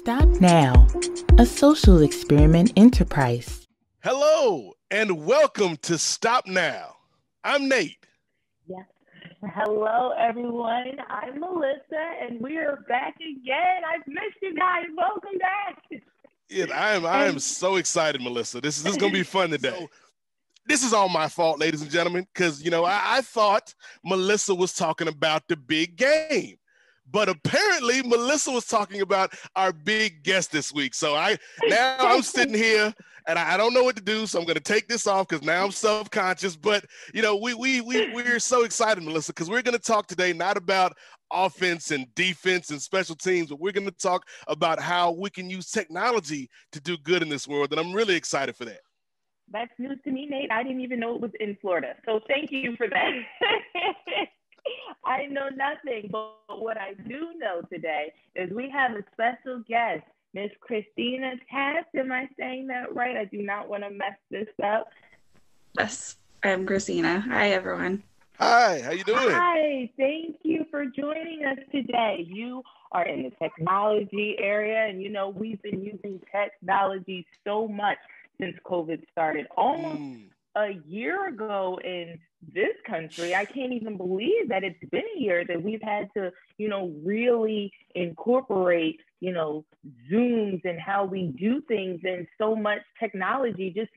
Stop Now, a social experiment enterprise. Hello, and welcome to Stop Now. I'm Nate. Yes. Hello, everyone. I'm Melissa, and we are back again. I've missed you guys. Welcome back. Yeah, I am so excited, Melissa. This is going to be fun today. So, this is all my fault, ladies and gentlemen, because, I thought Melissa was talking about the big game. But apparently, Melissa was talking about our big guest this week. So I'm sitting here and I don't know what to do. So I'm going to take this off because now I'm self-conscious. But we're so excited, Melissa, because we're going to talk today not about offense and defense and special teams, but we're going to talk about how we can use technology to do good in this world. And I'm really excited for that. That's news to me, Nate. I didn't even know it was in Florida. So thank you for that. I know nothing, but what I do know today is we have a special guest, Miss Christina Taft. Am I saying that right? I do not want to mess this up. Yes, I'm Christina. Hi, everyone. Hi, how you doing? Hi, thank you for joining us today. You are in the technology area, and we've been using technology so much since COVID started. Almost a year ago in this country, I can't even believe that it's been a year that we've had to, really incorporate, Zooms and how we do things and so much technology just,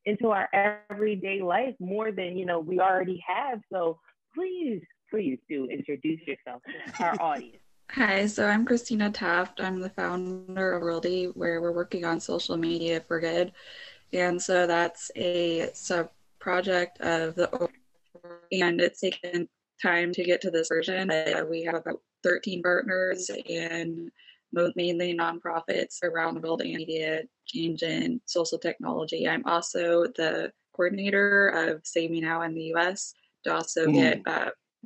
into our everyday life more than, we already have. So please do introduce yourself to our audience. Hi, so I'm Christina Taft. I'm the founder of Realty, where we're working on social media for good. And so that's a sub-project of the and it's taken time to get to this version. We have about 13 partners and mainly nonprofits around the building media change in social technology. I'm also the coordinator of Save Me Now in the US to also get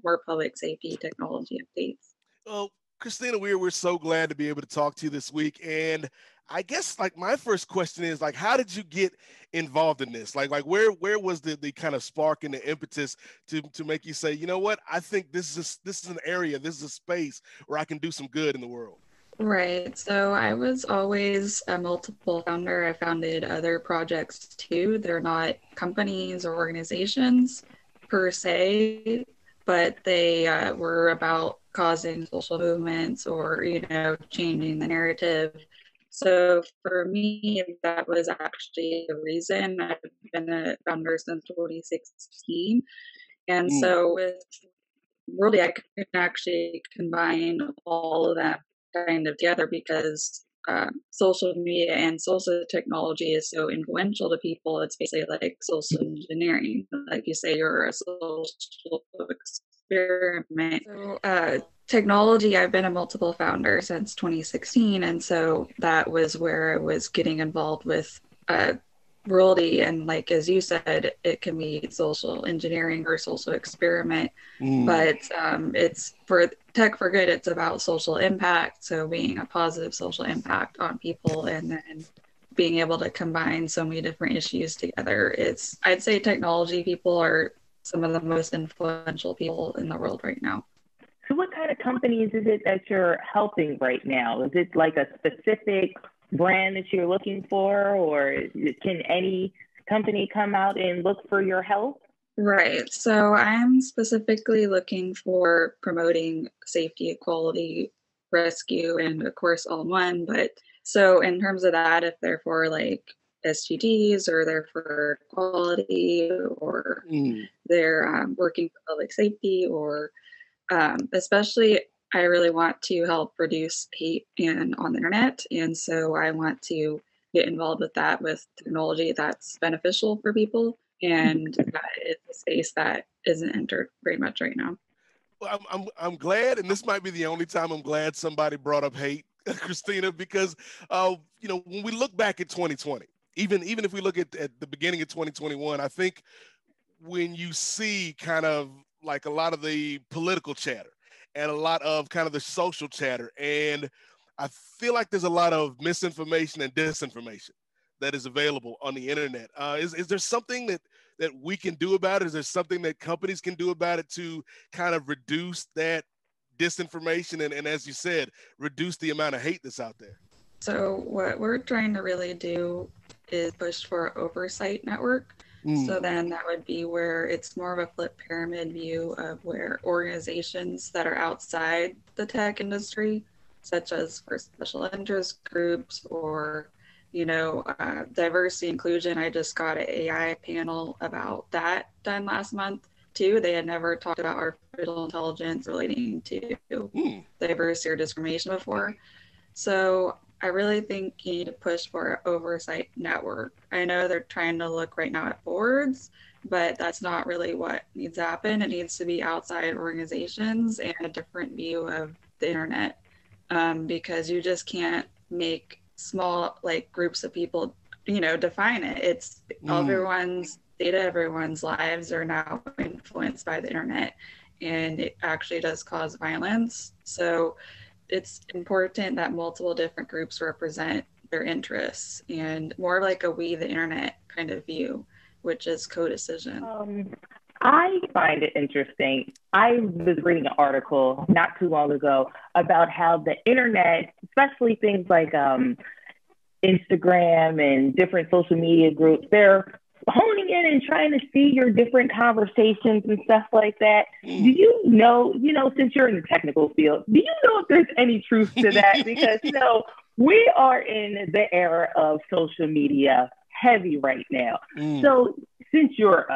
more public safety technology updates. Well, Christina, we're so glad to be able to talk to you this week. And I guess my first question is how did you get involved in this? Where was the kind of spark and the impetus to make you say, you know what, I think this is an area, this is a space where I can do some good in the world? Right. So I was always a multiple founder. I founded other projects too. They're not companies or organizations per se, but they were about causing social movements or, changing the narrative. So for me, that was actually the reason. I've been a founder since 2016. And so with Worldy, I can actually combine all of that kind of together because social media and social technology is so influential to people. It's basically like social engineering. Like you say, you're a social experiment. So technology, I've been a multiple founder since 2016. And so that was where I was getting involved with Worldy. And as you said, it can be social engineering or social experiment. But it's for Tech for Good, it's about social impact. So being a positive social impact on people and then being able to combine so many different issues together. I'd say technology people are some of the most influential people in the world right now. So what kind of companies is it that you're helping right now? Is it like a specific brand that you're looking for, or can any company come out and look for your help? Right. So I'm specifically looking for promoting safety, equality, rescue, and of course all in one. But so in terms of that, if they're for SGDs or they're for equality or they're working for public safety or especially I really want to help reduce hate on the internet. And so I want to get involved with that with technology that's beneficial for people. And that is a space that isn't entered very much right now. Well, I'm glad, and this might be the only time I'm glad somebody brought up hate, Christina, because when we look back at 2020, even if we look at the beginning of 2021, I think when you see kind of a lot of the political chatter and a lot of kind of the social chatter, and I feel like there's a lot of misinformation and disinformation that is available on the internet. Is there something that we can do about it? Is there something that companies can do about it to kind of reduce that disinformation and as you said, reduce the amount of hate that's out there? So what we're trying to really do is push for Oversight Network. So then that would be where it's more of a flip pyramid view of where organizations that are outside the tech industry, such as for special interest groups or, diversity inclusion. I just got an AI panel about that done last month too. They had never talked about artificial intelligence relating to diversity or discrimination before. So I really think you need to push for an oversight network. I know they're trying to look right now at boards, but that's not really what needs to happen. It needs to be outside organizations and a different view of the internet, because you just can't make small groups of people, define it. It's everyone's data, everyone's lives are now influenced by the internet, and it actually does cause violence. So it's important that multiple different groups represent their interests and more like a we the internet kind of view, which is co-decision. I find it interesting. I was reading an article not too long ago about how the internet, especially things like Instagram and different social media groups, they're honing in and trying to see your different conversations and stuff like that. Do you know, since you're in the technical field, do you know if there's any truth to that? Because, we are in the era of social media heavy right now. So since you're,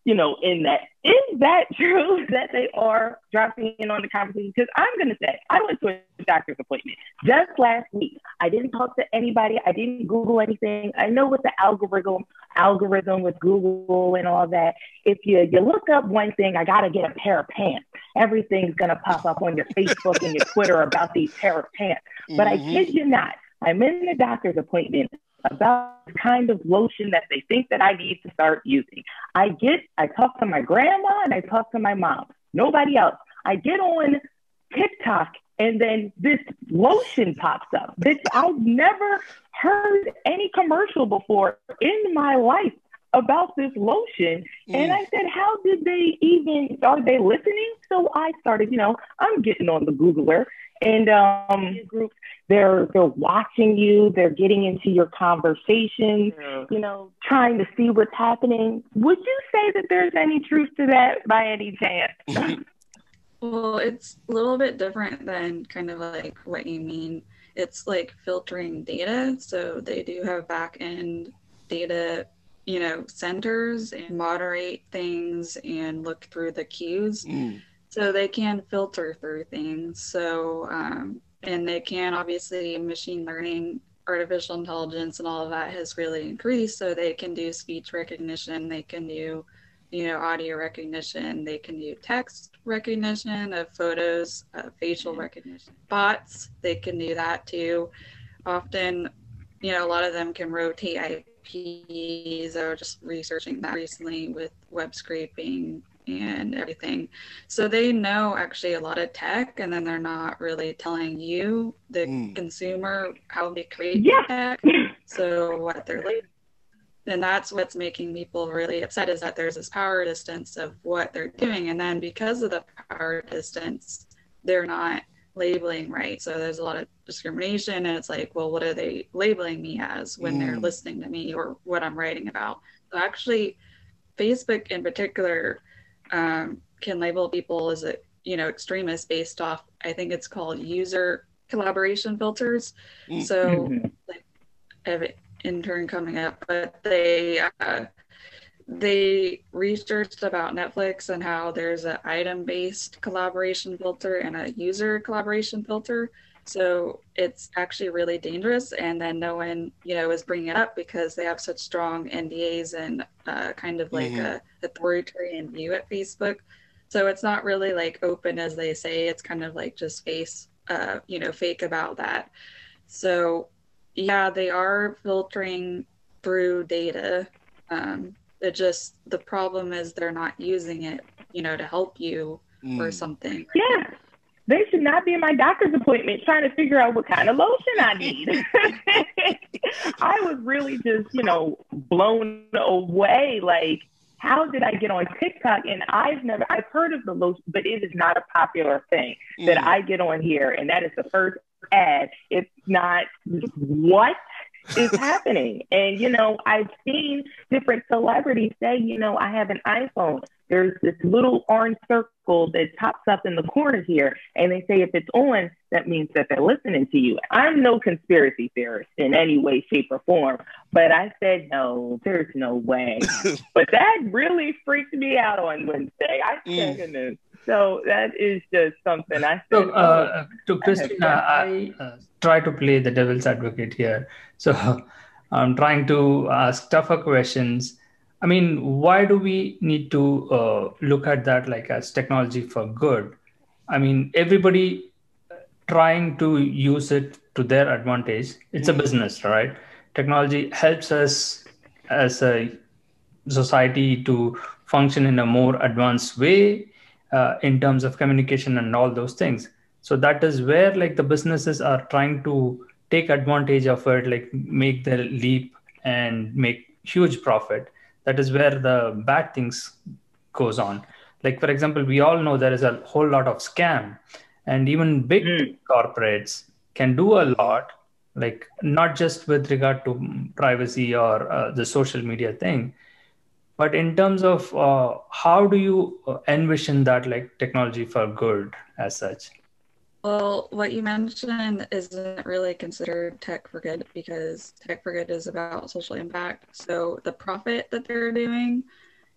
in that, is that true that they are dropping in on the conversation? Because I'm going to say, I went to a doctor's appointment just last week. I didn't talk to anybody. I didn't Google anything. I know what the algorithm with Google and all that. If you look up one thing, I got to get a pair of pants. Everything's going to pop up on your Facebook and your Twitter about these pair of pants. But I kid you not, I'm in the doctor's appointment about the kind of lotion that they think that I need to start using. I talk to my grandma and I talk to my mom, nobody else. I get on TikTok and then this lotion pops up. I've never heard any commercial before in my life about this lotion. And I said, how did they are they listening? So I started, I'm getting on the Googler and groups, they're watching you, they're getting into your conversations, trying to see what's happening. Would you say that there's any truth to that by any chance? Well, it's a little bit different than kind of like what you mean. It's like filtering data. So they do have back end data, centers and moderate things and look through the queues. So they can filter through things. So, and they can obviously machine learning, artificial intelligence and all of that has really increased. So they can do speech recognition. They can do, audio recognition. They can do text recognition of photos, facial recognition. Bots, they can do that too. Often, a lot of them can rotate IPs. I was just researching that recently with web scraping and everything. So they know actually a lot of tech, and then they're not really telling you, the consumer, how they create tech. So what they're like. And that's what's making people really upset, is that there's this power distance of what they're doing. And then because of the power distance, they're not labeling right. So there's a lot of discrimination, and it's like, well, what are they labeling me as when they're listening to me or what I'm writing about? So actually, Facebook in particular can label people as extremists based off, I think it's called user collaboration filters. So like, I have an intern coming up, but they researched about Netflix and how there's an item-based collaboration filter and a user collaboration filter. So it's actually really dangerous. And then no one, is bringing it up because they have such strong NDAs and kind of like a authoritarian view at Facebook. So it's not really like open as they say. It's kind of like just fake about that. So yeah, they are filtering through data. The problem is they're not using it, to help you or something. Yeah. They should not be in my doctor's appointment trying to figure out what kind of lotion I need. I was really just, blown away. Like, how did I get on TikTok? And I've heard of the lotion, but it is not a popular thing that I get on here. And that is the first ad. It's not what is happening. And, I've seen different celebrities say, I have an iPhone. There's this little orange circle that pops up in the corner here. And they say if it's on, that means that they're listening to you. I'm no conspiracy theorist in any way, shape, or form. But I said, no, there's no way. But that really freaked me out on Wednesday. I said, so that is just something I said. To Christina, I try to play the devil's advocate here. So I'm trying to ask tougher questions. I mean, why do we need to look at that like as technology for good? I mean, everybody trying to use it to their advantage. It's a business, right? Technology helps us as a society to function in a more advanced way in terms of communication and all those things. So that is where like the businesses are trying to take advantage of it, like make the leap and make huge profit. That is where the bad things goes on. Like, for example, we all know there is a whole lot of scam, and even big corporates can do a lot, like not just with regard to privacy or the social media thing, but in terms of how do you envision that like technology for good as such? Well, what you mentioned isn't really considered tech for good, because tech for good is about social impact. So the profit that they're doing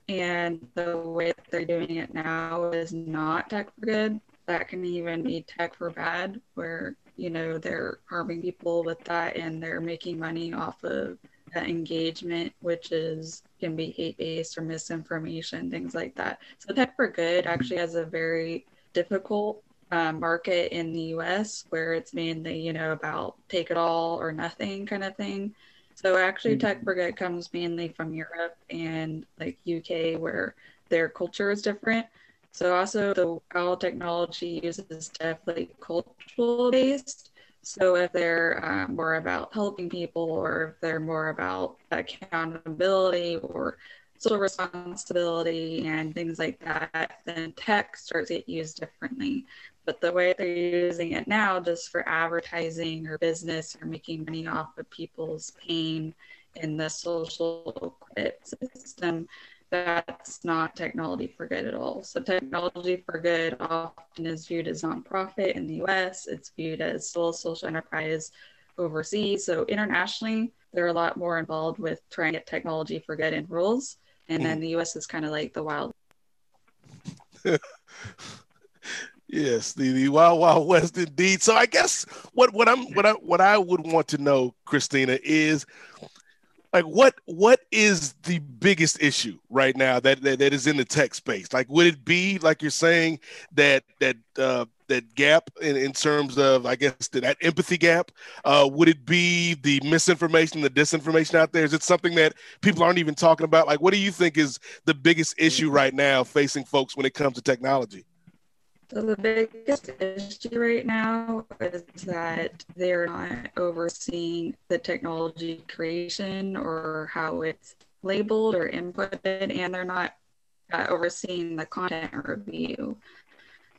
and the way that they're doing it now is not tech for good. That can even be tech for bad, where, they're harming people with that and they're making money off of that engagement, which can be hate-based or misinformation, things like that. So tech for good actually has a very difficult market in the US, where it's mainly, about take it all or nothing kind of thing. So actually tech for good comes mainly from Europe and like UK, where their culture is different. So also how technology uses definitely cultural based. So if they're more about helping people, or if they're more about accountability or social responsibility and things like that, then tech starts to get used differently. But the way they're using it now, just for advertising or business or making money off of people's pain in the social credit system, that's not technology for good at all. So technology for good often is viewed as nonprofit in the US. It's viewed as still a social enterprise overseas. So internationally, they're a lot more involved with trying to get technology for good in rules. And then the US is kind of like the wild. Yes, the Wild Wild West indeed. So I guess what I would want to know, Christina, is like what is the biggest issue right now that is in the tech space? Like, would it be like you're saying that gap in terms of, I guess, that empathy gap? Would it be the misinformation, the disinformation out there? Is it something that people aren't even talking about? Like, what do you think is the biggest issue right now facing folks when it comes to technology? So the biggest issue right now is that they're not overseeing the technology creation or how it's labeled or inputted, and they're not overseeing the content review.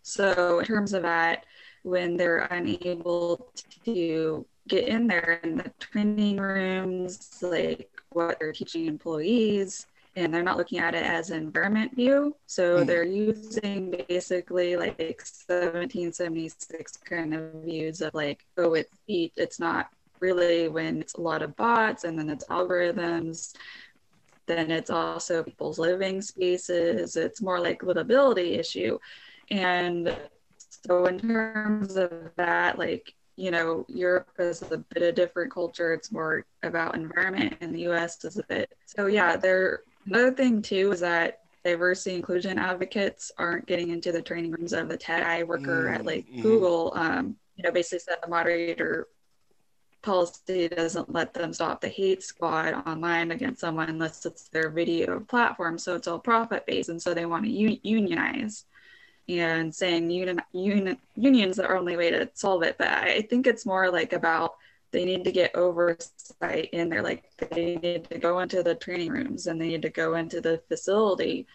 So in terms of that, when they're unable to get in there in the training rooms, like what they're teaching employees, and they're not looking at it as an environment view. So they're using basically like 1776 kind of views of like, oh, it's not really, when it's a lot of bots and then it's algorithms, then it's also people's living spaces. It's more like livability issue. And so in terms of that, like, Europe is a bit of different culture. It's more about environment, and the US is a bit. So yeah, another thing too is that diversity inclusion advocates aren't getting into the training rooms of the tech. I worker at like Google, basically said the moderator policy doesn't let them stop the hate squad online against someone unless it's their video platform. So it's all profit based, and so they want to unionize. And saying unions are the only way to solve it. But I think it's more like about they need to get oversight in there. Like they need to go into the training rooms and they need to go into the facility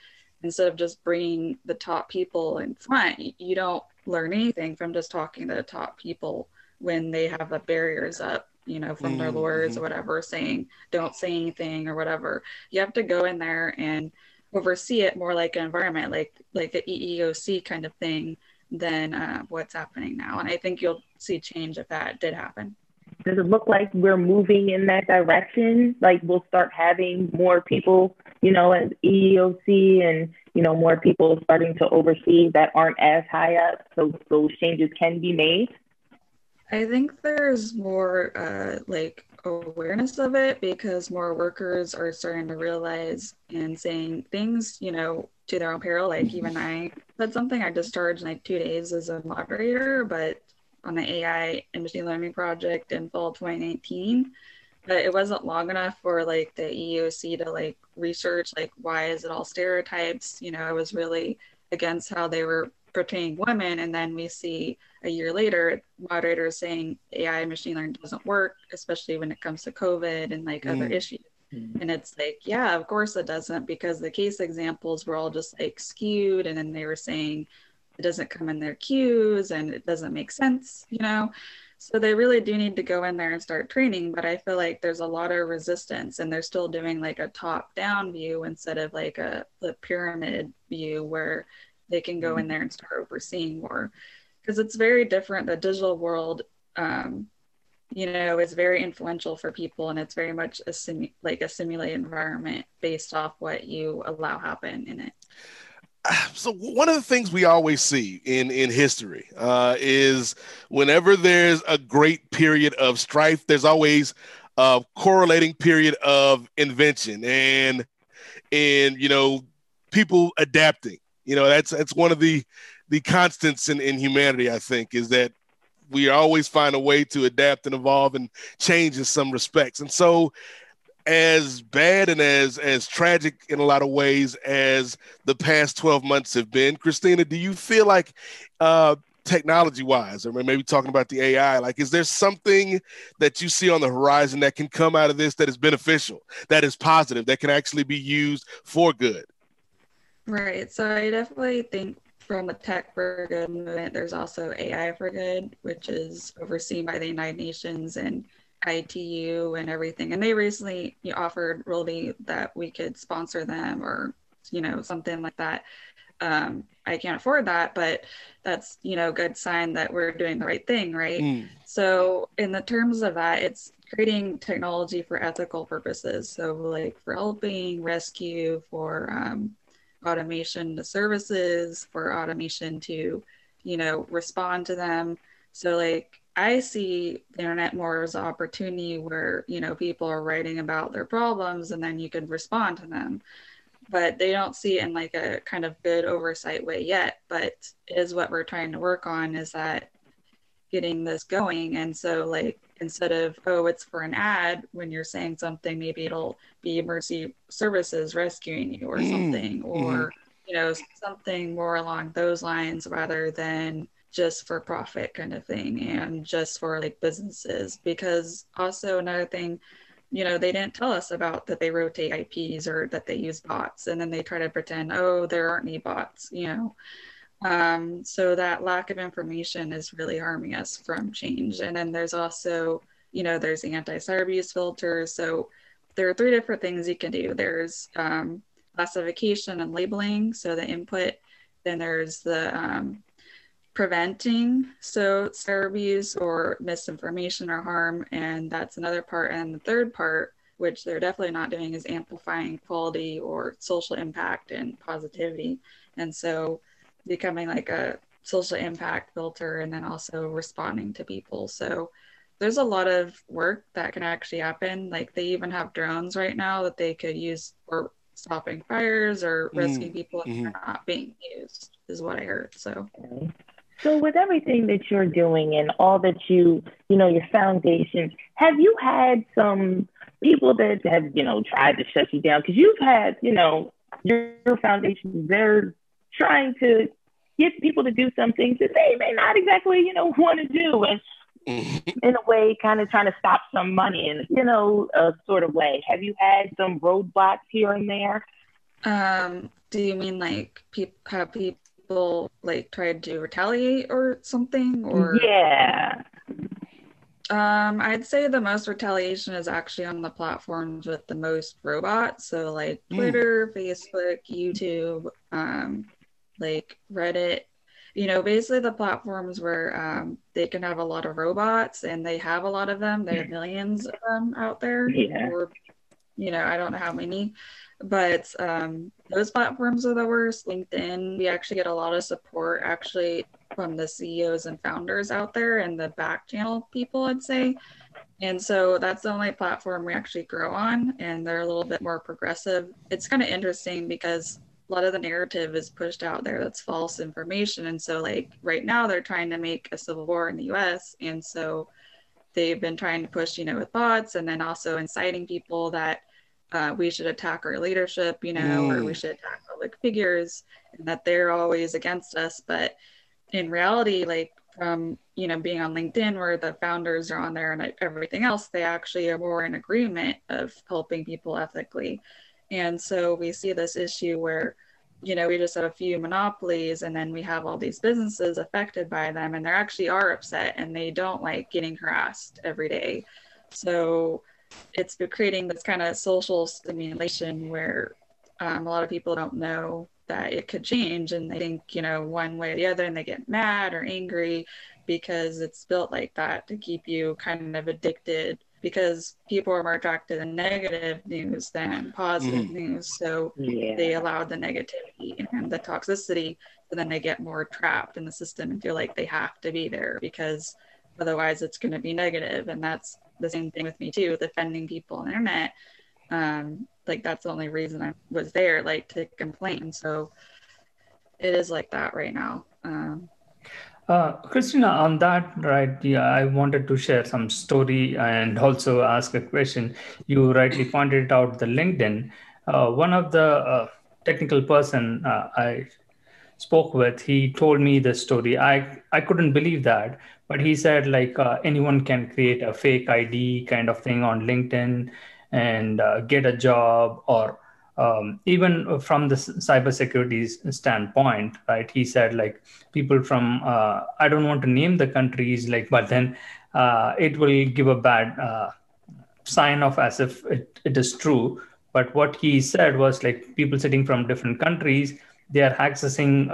instead of just bringing the top people in front. You don't learn anything from just talking to the top people when they have the barriers up, you know, from their lawyers or whatever, saying don't say anything or whatever. You have to go in there and oversee it more like an environment, like an EEOC kind of thing than what's happening now. And I think you'll see change if that did happen. Does it look like we're moving in that direction? Like we'll start having more people, you know, at EEOC and, you know, more people starting to oversee that aren't as high up, so those changes can be made? I think there's more like awareness of it because more workers are starting to realize and saying things, you know, to their own peril. Like even I said something, I discharged in like 2 days as a moderator, but on the AI and machine learning project in fall 2019. But it wasn't long enough for like the EEOC to like research like why is it all stereotypes? You know, I was really against how they were portraying women, and then we see a year later moderators saying AI and machine learning doesn't work, especially when it comes to COVID and like other issues. And it's like, yeah, of course it doesn't, because the case examples were all just like skewed, and then they were saying it doesn't come in their cues and it doesn't make sense, you know. So they really do need to go in there and start training, but I feel like there's a lot of resistance, and they're still doing like a top-down view instead of like a pyramid view where they can go in there and start overseeing more, because it's very different. The digital world, you know, is very influential for people, and it's very much a simulated environment based off what you allow happen in it. So one of the things we always see in history is whenever there's a great period of strife, there's always a correlating period of invention and you know, people adapting. You know, that's one of the constants in humanity, I think, is that we always find a way to adapt and evolve and change in some respects. And so as bad and as tragic in a lot of ways as the past 12 months have been, Christina, do you feel like technology-wise, or maybe talking about the AI, like is there something that you see on the horizon that can come out of this that is beneficial, that is positive, that can actually be used for good? Right. So I definitely think from the Tech for Good movement, there's also AI for Good, which is overseen by the United Nations and ITU and everything. And they recently offered really that we could sponsor them or, you know, something like that. I can't afford that, but that's, you know, a good sign that we're doing the right thing, right? So in the terms of that, it's creating technology for ethical purposes. So like for helping rescue, for automation to services, for automation to, you know, respond to them. So like I see the internet more as an opportunity where, you know, people are writing about their problems and then you can respond to them. But they don't see it in like a kind of good oversight way yet. But is what we're trying to work on, is that getting this going. And so like instead of, oh, it's for an ad, when you're saying something, maybe it'll be emergency services rescuing you or something, or, you know, something more along those lines rather than just for profit kind of thing and just for like businesses. Because also another thing, you know, they didn't tell us about that they rotate IPs or that they use bots, and then they try to pretend, oh, there aren't any bots, you know. So that lack of information is really harming us from change. And then there's also, you know, there's the anti-cyber abuse filters. So there are 3 different things you can do. There's classification and labeling, so the input. Then there's the preventing, so cyber abuse or misinformation or harm, and that's another part. And the third part, which they're definitely not doing, is amplifying quality or social impact and positivity. And so becoming like a social impact filter, and then also responding to people. So there's a lot of work that can actually happen. Like they even have drones right now that they could use for stopping fires or rescuing people if they're not being used, is what I heard. So So with everything that you're doing and all that you know, your foundations, have you had some people that have, you know, tried to shut you down? Because you've had, you know, your foundation, they're trying to get people to do some things that they may not exactly, you know, want to do. And in a way, kind of trying to stop some money in, you know, a sort of way. Have you had some roadblocks here and there? Do you mean like people like tried to retaliate or something? Or yeah. I'd say the most retaliation is actually on the platforms with the most robots. So like Twitter, Facebook, YouTube, like Reddit, basically the platforms where they can have a lot of robots, and they have a lot of them. They have millions of them out there. Yeah. Or, I don't know how many, but those platforms are the worst. LinkedIn, we actually get a lot of support actually from the CEOs and founders out there and the back channel people, I'd say. And so that's the only platform we actually grow on, and they're a little bit more progressive. It's kind of interesting because a lot of the narrative is pushed out there that's false information. And so like right now they're trying to make a civil war in the US. And so they've been trying to push, with bots, and then also inciting people that we should attack our leadership, or we should attack public figures, and that they're always against us. But in reality, like from being on LinkedIn, where the founders are on there and everything else, they actually are more in agreement of helping people ethically. And so we see this issue where we just have a few monopolies, and then we have all these businesses affected by them, and they actually are upset, and they don't like getting harassed every day. So it's creating this kind of social stimulation where a lot of people don't know that it could change, and they think one way or the other, and they get mad or angry because it's built like that to keep you kind of addicted, because people are more attracted to negative news than positive news. So they allow the negativity and the toxicity, so then they get more trapped in the system and feel like they have to be there because otherwise it's going to be negative. And that's the same thing with me too, defending people on the internet. Like that's the only reason I was there, like to complain. So it is like that right now. Christina, on that, right? Yeah, I wanted to share some story and also ask a question. You rightly pointed out the LinkedIn. One of the technical person I spoke with, he told me the story. I couldn't believe that, but he said like anyone can create a fake ID kind of thing on LinkedIn and get a job, or even from the cybersecurity standpoint, right? He said like people from I don't want to name the countries, like, but then it will give a bad sign of as if it is true. But what he said was like people sitting from different countries, they are accessing,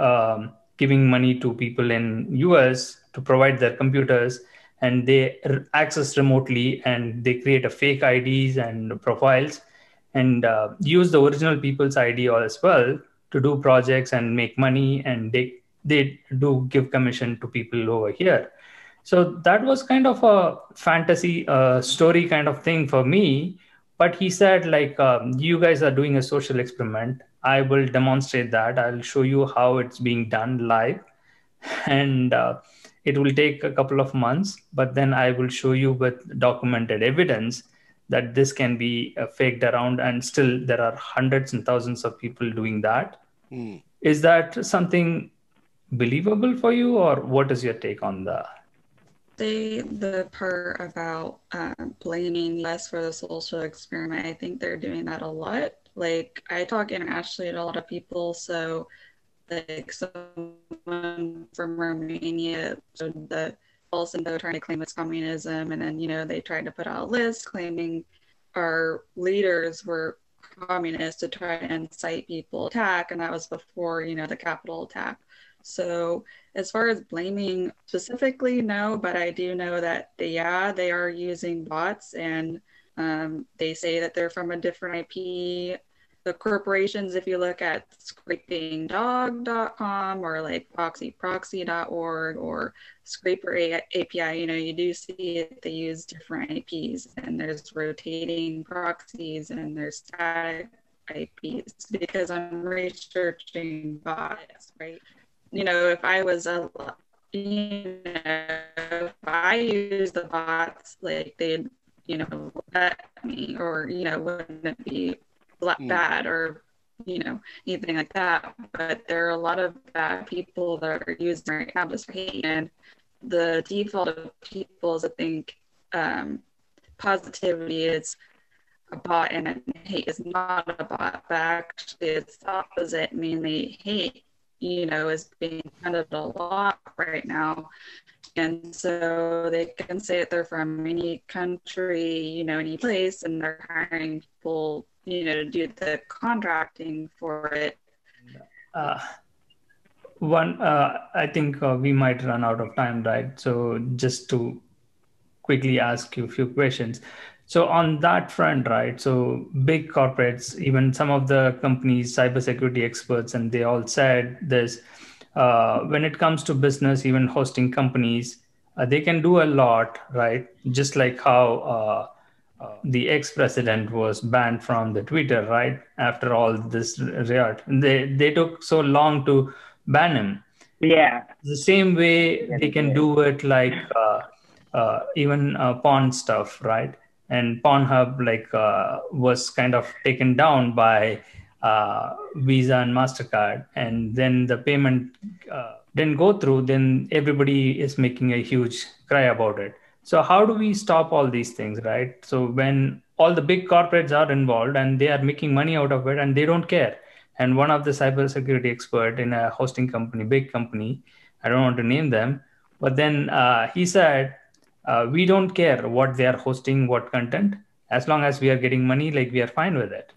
giving money to people in US to provide their computers, and they access remotely, and they create a fake IDs and profiles, and use the original people's ID as well to do projects and make money, and they do give commission to people over here. So that was kind of a fantasy story kind of thing for me. But he said, like, you guys are doing a social experiment. I will demonstrate that. I'll show you how it's being done live. And it will take a couple of months, but then I will show you with documented evidence that this can be faked around. And still, there are hundreds and thousands of people doing that. Is that something believable for you, or what is your take on that? The part about blaming US for the social experiment, I think they're doing that a lot. Like I talk internationally to a lot of people, so like someone from Romania showed the false info trying to claim it's communism, and then they tried to put out a list claiming our leaders were communists to try to incite people to attack, and that was before the Capitol attack. So as far as blaming specifically, no, but I do know that they are using bots, and they say that they're from a different IP. The corporations, if you look at scrapingdog.com or like proxyproxy.org or Scraper API, you do see it, they use different IPs, and there's rotating proxies and there's static IPs, because I'm researching bots, right? If I was if I use the bots, like they'd, let me, or, wouldn't it be bad or, anything like that. But there are a lot of bad people that are using right now just for hate. And the default of people is, I think, positivity is a bot, and hate is not a bot, but actually it's the opposite. Mainly hate, is being funded a lot right now. And so they can say that they're from any country, you know, any place, and they're hiring people, you know, to do the contracting for it. I think we might run out of time, right? So just to quickly ask you a few questions. So on that front, right? So big corporates, even some of the companies, cybersecurity experts, and they all said this, when it comes to business, even hosting companies, they can do a lot, right? Just like how the ex-president was banned from the Twitter, right? After all this riot, they took so long to ban him. Yeah. The same way they can do it, like even porn stuff, right? And Pornhub was kind of taken down by Visa and MasterCard, and then the payment didn't go through. Then everybody is making a huge cry about it. So how do we stop all these things, right? So when all the big corporates are involved and they are making money out of it and they don't care. And one of the cybersecurity expert in a hosting company, big company, I don't want to name them, but then he said, we don't care what they are hosting, what content, as long as we are getting money, like we are fine with it.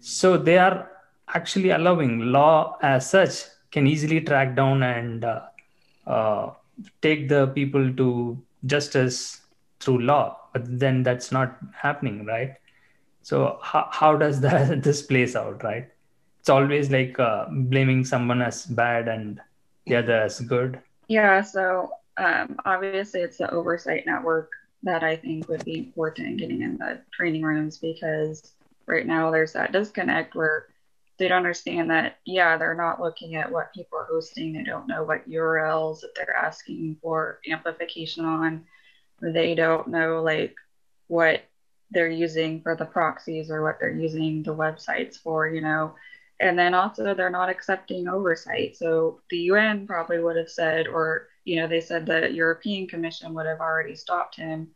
So they are actually allowing law as such can easily track down and take the people to justice through law, but then that's not happening, right? So how does that this plays out, right? It's always like blaming someone as bad and the other as good. Yeah, so obviously it's the Oversight Network that I think would be important in getting in the training rooms, because right now there's that disconnect where they don't understand that, yeah, they're not looking at what people are hosting. They don't know what URLs that they're asking for amplification on. They don't know like what they're using for the proxies or what they're using the websites for, you know. And then also they're not accepting oversight. So the UN probably would have said, or, you know, they said the European Commission would have already stopped him.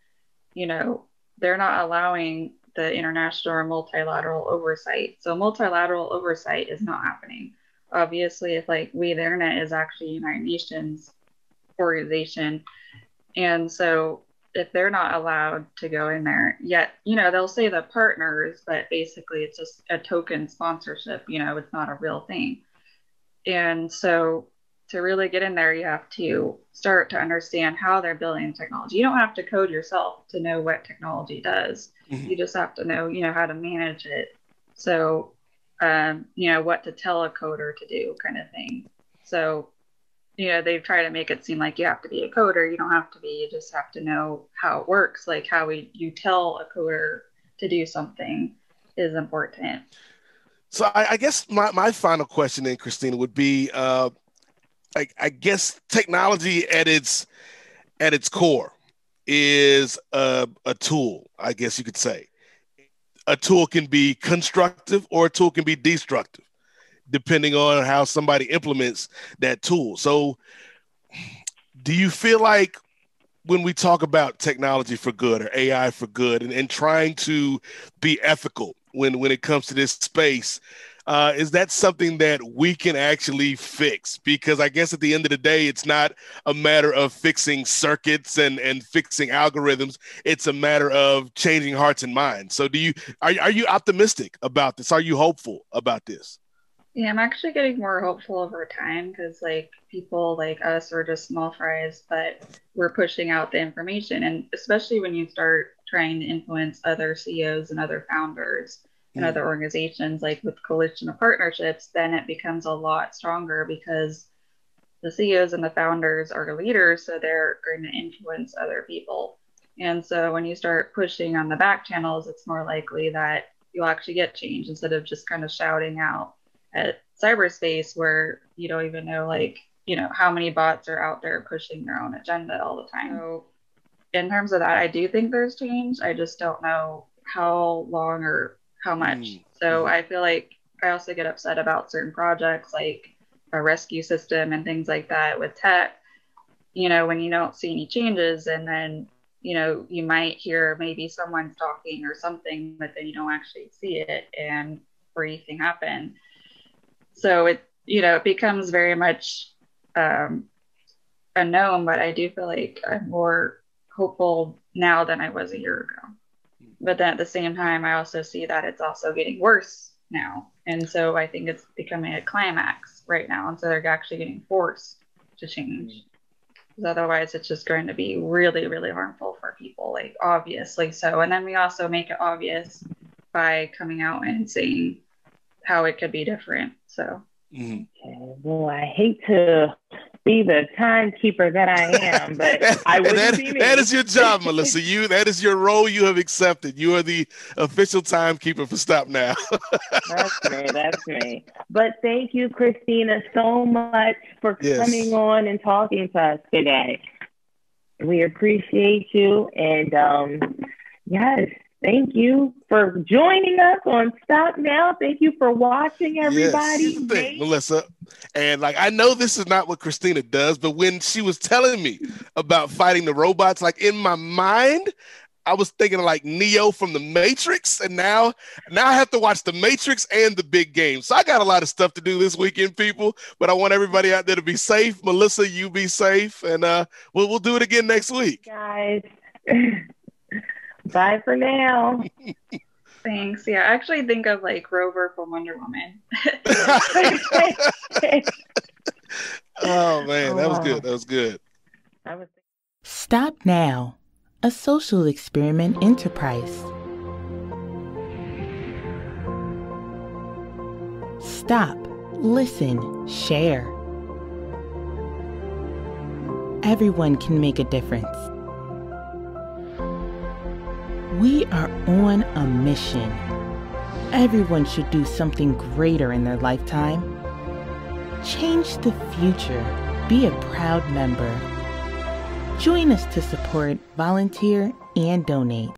You know, they're not allowing the international or multilateral oversight. So multilateral oversight is not happening. Obviously, if like We the Internet is actually a United Nations organization. And so if they're not allowed to go in there yet, you know, they'll say the partners, but basically it's just a token sponsorship, you know, it's not a real thing. And so to really get in there, you have to start to understand how they're building technology. You don't have to code yourself to know what technology does. Mm-hmm. You just have to know, you know, how to manage it. So, you know, what to tell a coder to do kind of thing. So, you know, they try to make it seem like you have to be a coder. You don't have to be. You just have to know how it works. Like how you tell a coder to do something is important. So I guess my final question then, Christina, would be, I guess technology at its core is a tool, I guess you could say. A tool can be constructive or a tool can be destructive, depending on how somebody implements that tool. So do you feel like when we talk about technology for good or AI for good and trying to be ethical when it comes to this space, is that something that we can actually fix? Because I guess at the end of the day, it's not a matter of fixing circuits and fixing algorithms. It's a matter of changing hearts and minds. So are you optimistic about this? Are you hopeful about this? Yeah, I'm actually getting more hopeful over time because like people like us are just small fries, but we're pushing out the information. And especially when you start trying to influence other CEOs and other founders and other organizations, like with coalition of partnerships, then it becomes a lot stronger because the CEOs and the founders are leaders, so they're going to influence other people. And so when you start pushing on the back channels, it's more likely that you'll actually get change instead of just kind of shouting out at cyberspace where you don't even know, like, you know, how many bots are out there pushing their own agenda all the time. So in terms of that, I do think there's change. I just don't know how long or how much. So I feel like I also get upset about certain projects like a rescue system and things like that with tech, you know, when you don't see any changes and then, you know, you might hear maybe someone's talking or something, but then you don't actually see it and or anything happen. So it, you know, it becomes very much unknown, but I do feel like I'm more hopeful now than I was a year ago. But then at the same time, I also see that it's also getting worse now. And so I think it's becoming a climax right now. And so they're actually getting forced to change. Because otherwise, it's just going to be really, really harmful for people, like obviously so. And then we also make it obvious by coming out and saying how it could be different. So, okay. Well, I hate to be the timekeeper that I am, but I wouldn't be me. That is your job, Melissa. That is your role you have accepted. You are the official timekeeper for Stop Now. That's me. But thank you, Christina, so much for coming on and talking to us today. We appreciate you. And yes, thank you for joining us on Stop Now. Thank you for watching, everybody. Yes, thing, Melissa. And like, I know this is not what Christina does, but when she was telling me about fighting the robots, like in my mind, I was thinking of like Neo from the Matrix. And now I have to watch the Matrix and the Big Game. So I got a lot of stuff to do this weekend, people, but I want everybody out there to be safe. Melissa, you be safe. And we'll do it again next week. Guys. Bye for now. Thanks. Yeah, I actually think of like Rover from Wonder Woman. Oh, man, that was good. That was good. Stop Now, a social experiment enterprise. Stop, listen, share. Everyone can make a difference. We are on a mission. Everyone should do something greater in their lifetime. Change the future. Be a proud member. Join us to support, volunteer, and donate.